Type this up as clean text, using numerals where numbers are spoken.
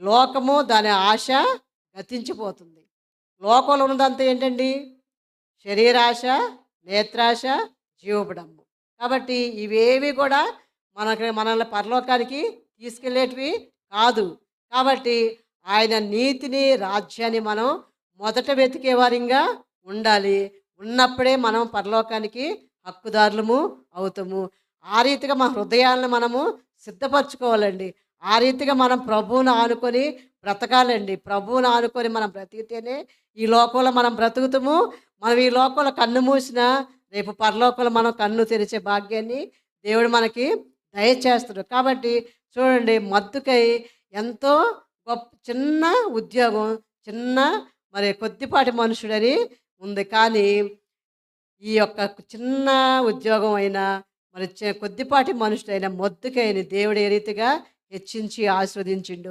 లోకము దాని ఆశ గతించిపోతుంది. లోకంలో ఉన్నదంతా ఏంటండి? శరీరాశ, నేత్రాశ, జీవబడము. కాబట్టి ఇవేవి కూడా మనల్ని పరలోకానికి తీసుకెళ్ళేటివి కాదు. కాబట్టి ఆయన నీతిని, రాజ్యాన్ని మనం మొదట వెతికే వారిగా ఉండాలి. ఉన్నప్పుడే మనం పరలోకానికి హక్కుదారులము అవుతాము. ఆ రీతిగా మన హృదయాలను మనము సిద్ధపరచుకోవాలండి. ఆ రీతిగా మనం ప్రభువుని ఆనుకొని బ్రతకాలండి. ప్రభువుని ఆనుకొని మనం బ్రతికితేనే ఈ లోకంలో మనం బ్రతుకుతాము. మనం ఈ లోకంలో కన్ను మూసినా రేపు పరలోకంలో మనం కన్ను తెరిచే భాగ్యాన్ని దేవుడు మనకి దయచేస్తాడు. కాబట్టి చూడండి, మద్దుకై ఎంతో చిన్న ఉద్యోగం, చిన్న కొద్దిపాటి మనుషుడని ఉంది. కానీ ఈ యొక్క చిన్న ఉద్యోగం అయినా కొద్దిపాటి మనుషుడైన మొద్దుకైని దేవుడు ఏ రీతిగా హెచ్చించి ఆస్వాదించిండు.